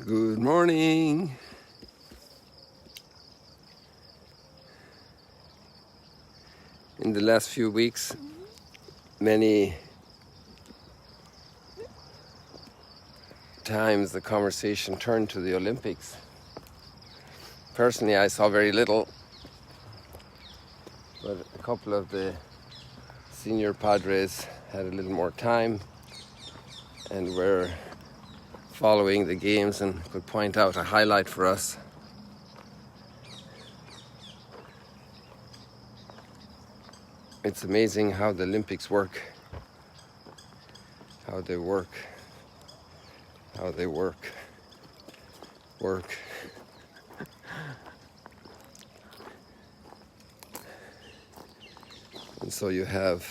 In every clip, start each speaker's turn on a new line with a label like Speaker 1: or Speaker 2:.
Speaker 1: Good morning. In the last few weeks, many times the conversation turned to the Olympics. Personally, I saw very little, but a couple of the senior padres had a little more time and were following the games and could point out a highlight for us. It's amazing how the Olympics work, how they work. And so you have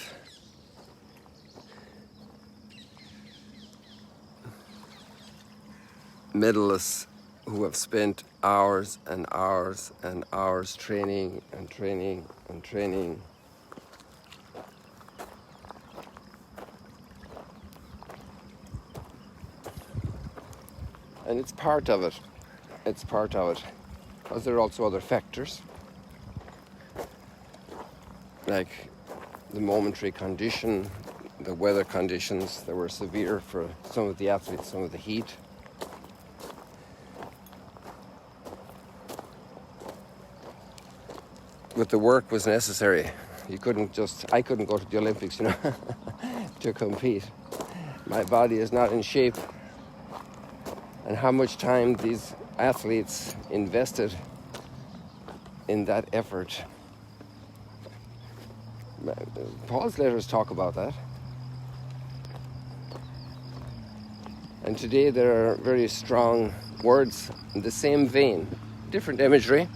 Speaker 1: medalists who have spent hours and hours and hours training. And it's part of it. Because there are also other factors, like the momentary condition, the weather conditions that were severe for some of the athletes, some of the heat. But the work was necessary. I couldn't go to the Olympics, to compete. My body is not in shape. And how much time these athletes invested in that effort. Paul's letters talk about that. And today there are very strong words in the same vein, different imagery,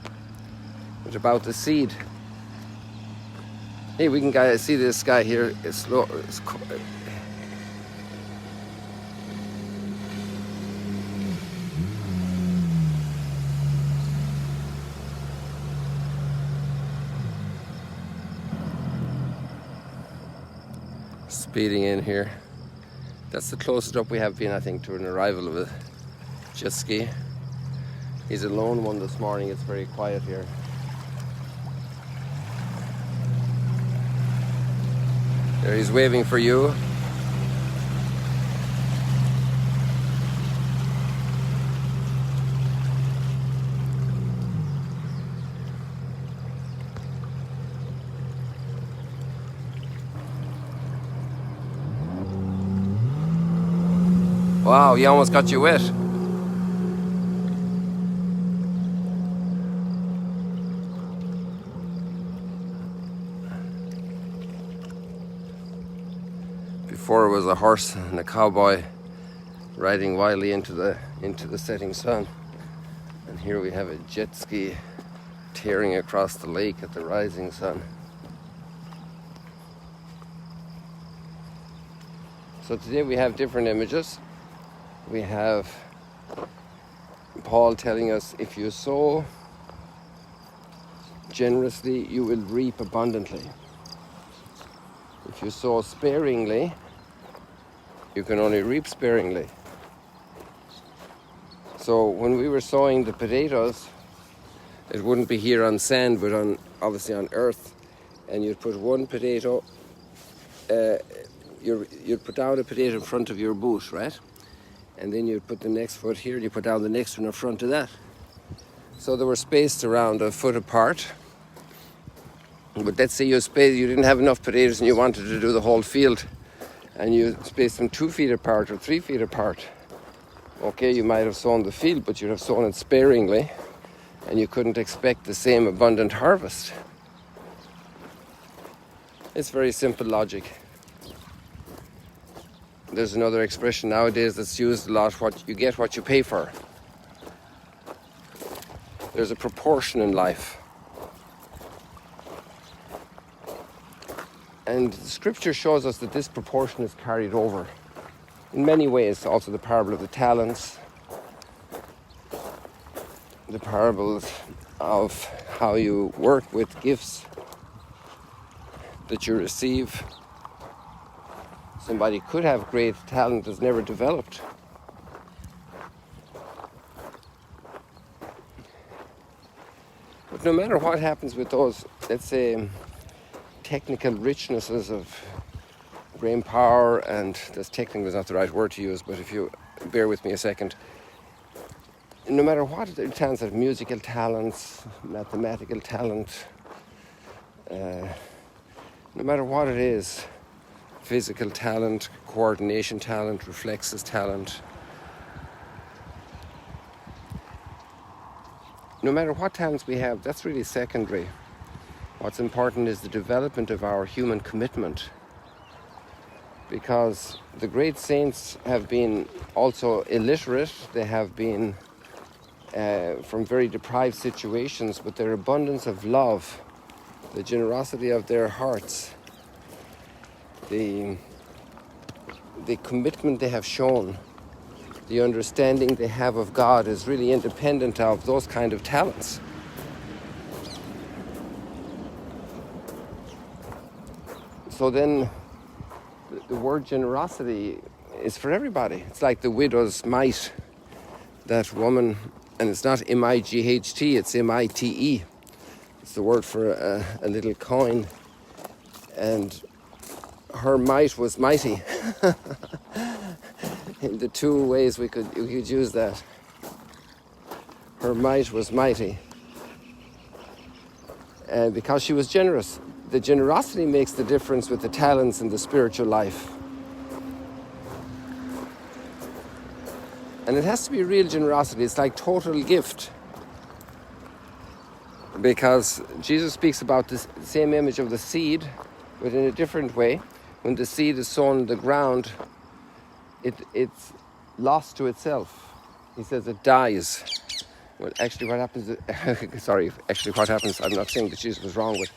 Speaker 1: but about the seed. Hey, we can see this guy here. It's slow. Speeding in here. That's the closest up we have been, I think, to an arrival of a jet ski. He's a lone one this morning. It's very quiet here. There he's waving for you. Wow, he almost got you wet. Before it was a horse and a cowboy riding wildly into the setting sun. And here we have a jet ski tearing across the lake at the rising sun. So today we have different images. We have Paul telling us, if you sow generously, you will reap abundantly. If you sow sparingly, you can only reap sparingly. So when we were sowing the potatoes, it wouldn't be here on sand, but obviously on earth. And you'd put one potato, you'd put down a potato in front of your boot, right? And then you'd put the next foot here, you put down the next one in front of that. So they were spaced around a foot apart. But let's say you didn't have enough potatoes and you wanted to do the whole field, and you spaced them 2 feet apart or 3 feet apart. Okay, you might have sown the field, but you'd have sown it sparingly, and you couldn't expect the same abundant harvest. It's very simple logic. There's another expression nowadays that's used a lot: what you get, what you pay for. There's a proportion in life. And Scripture shows us that this proportion is carried over in many ways. Also the parable of the talents, the parables of how you work with gifts that you receive. Somebody could have great talent that's never developed. But no matter what happens with those, let's say, technical richnesses of brain power, and this technical is not the right word to use, but if you bear with me a second, no matter what the talents of musical talents, mathematical talent, no matter what it is, physical talent, coordination talent, reflexes talent, no matter what talents we have, that's really secondary. What's important is the development of our human commitment, because the great saints have been also illiterate. They have been from very deprived situations, but their abundance of love, the generosity of their hearts, the commitment they have shown, the understanding they have of God is really independent of those kind of talents. So then the word generosity is for everybody. It's like the widow's mite, that woman, and it's not M-I-G-H-T, it's M-I-T-E. It's the word for a little coin, and her mite was mighty. In the two ways we could use that. Her mite was mighty, and because she was generous. The generosity makes the difference with the talents in the spiritual life. And it has to be real generosity. It's like total gift. Because Jesus speaks about the same image of the seed, but in a different way. When the seed is sown in the ground, it's lost to itself. He says it dies. Well, actually what happens, I'm not saying that Jesus was wrong, but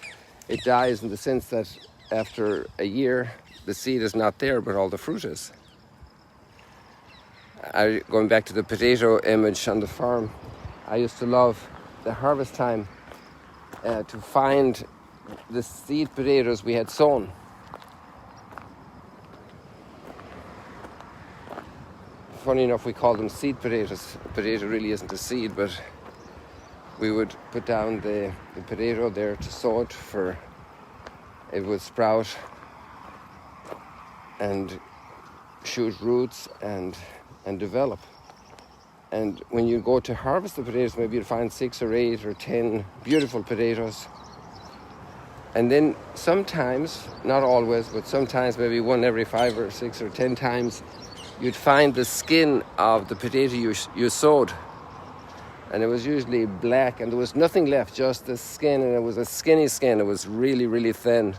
Speaker 1: it dies in the sense that after a year, the seed is not there, but all the fruit is. Going back to the potato image on the farm, I used to love the harvest time to find the seed potatoes we had sown. Funny enough, we call them seed potatoes. A potato really isn't a seed, but we would put down the potato there to sow it, for it would sprout and shoot roots and develop. And when you go to harvest the potatoes, maybe you'll find 6 or 8 or 10 beautiful potatoes. And then sometimes, not always, but sometimes maybe one every 5 or 6 or 10 times, you'd find the skin of the potato you sowed. And it was usually black, and there was nothing left, just the skin, and it was a skinny skin. It was really, really thin.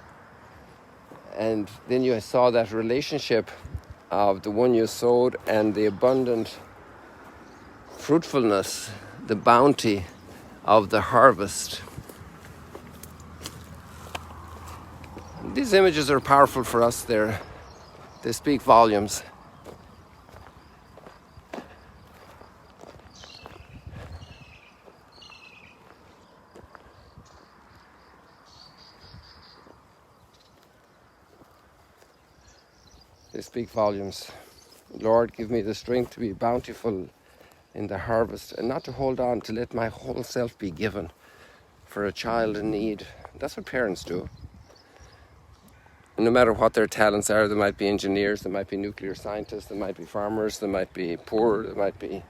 Speaker 1: And then you saw that relationship of the one you sowed and the abundant fruitfulness, the bounty of the harvest. These images are powerful for us. They speak volumes. They speak volumes. Lord, give me the strength to be bountiful in the harvest, and not to hold on, to let my whole self be given for a child in need. That's what parents do. And no matter what their talents are, there might be engineers, there might be nuclear scientists, there might be farmers, there might be poor, there might be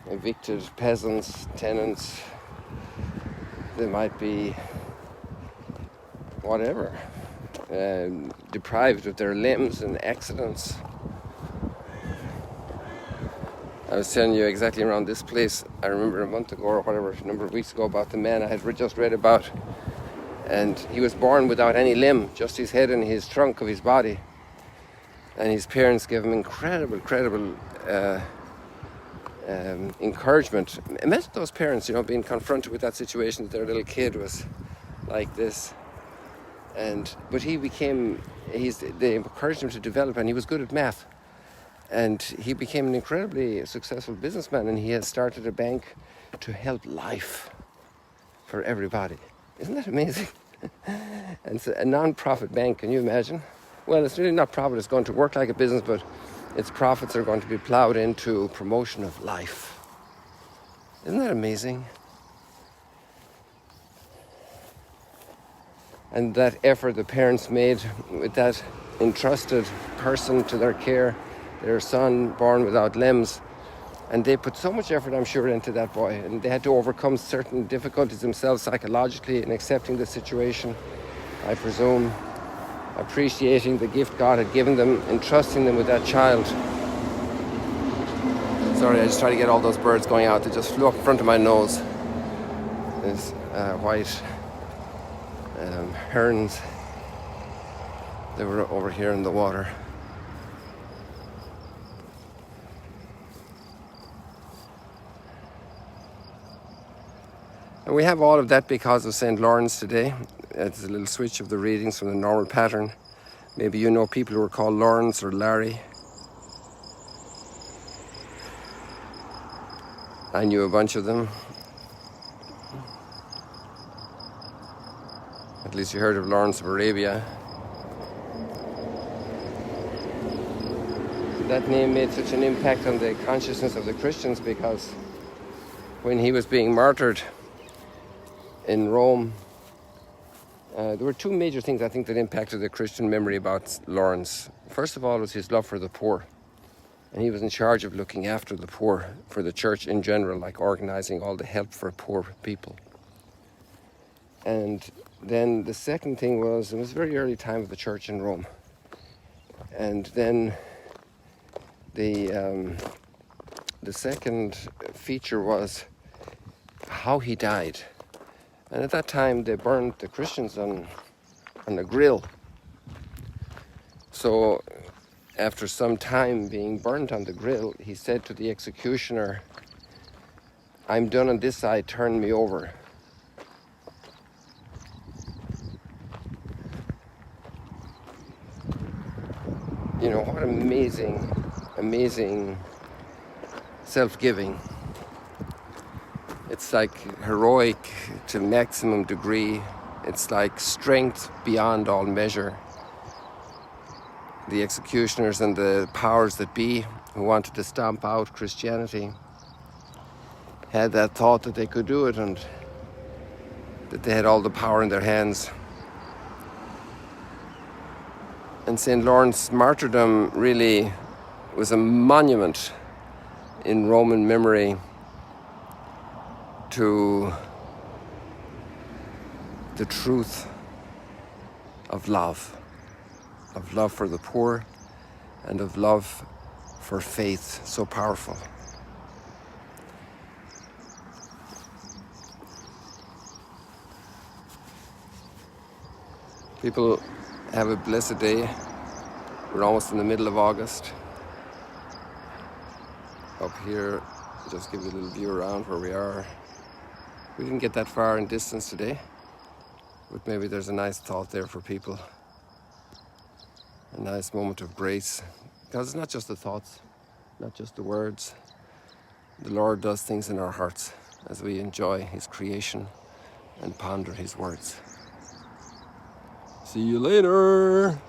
Speaker 1: evicted peasants, tenants, there might be whatever. Deprived of their limbs in accidents. I was telling you exactly around this place. I remember a month ago or whatever, a number of weeks ago, about the man I had just read about, and he was born without any limb, just his head and his trunk of his body, and his parents gave him incredible encouragement. Imagine those parents, being confronted with that situation, that their little kid was like this. But they encouraged him to develop, and he was good at math. And he became an incredibly successful businessman, and he has started a bank to help life for everybody. Isn't that amazing? And it's a non-profit bank, can you imagine? Well, it's really not profit, it's going to work like a business, but its profits are going to be plowed into promotion of life. Isn't that amazing? and that effort the parents made with that entrusted person to their care, their son born without limbs. And they put so much effort, I'm sure, into that boy. And they had to overcome certain difficulties themselves psychologically in accepting the situation, I presume, appreciating the gift God had given them, entrusting them with that child. Sorry, I just try to get all those birds going out. They just flew up in front of my nose. There's white herons. They were over here in the water. And we have all of that because of St. Lawrence today. It's a little switch of the readings from the normal pattern. Maybe you know people who are called Lawrence or Larry. I knew a bunch of them. At least you heard of Lawrence of Arabia. That name made such an impact on the consciousness of the Christians because when he was being martyred in Rome, there were two major things I think that impacted the Christian memory about Lawrence. First of all was his love for the poor. And he was in charge of looking after the poor for the church in general, like organizing all the help for poor people. And then the second thing was, it was a very early time of the church in Rome. And then the second feature was how he died. And at that time, they burned the Christians on a grill. So after some time being burnt on the grill, he said to the executioner, "I'm done on this side, turn me over." You know, what amazing self-giving. It's like heroic to maximum degree. It's like strength beyond all measure. The executioners and the powers that be who wanted to stamp out Christianity had that thought that they could do it and that they had all the power in their hands. And St. Lawrence's martyrdom really was a monument in Roman memory to the truth of love for the poor and of love for faith, so powerful. People have a blessed day. We're almost in the middle of August. Up here, just give you a little view around where we are. We didn't get that far in distance today, but maybe there's a nice thought there for people. A nice moment of grace. Because it's not just the thoughts, not just the words. The Lord does things in our hearts as we enjoy His creation and ponder His words. See you later.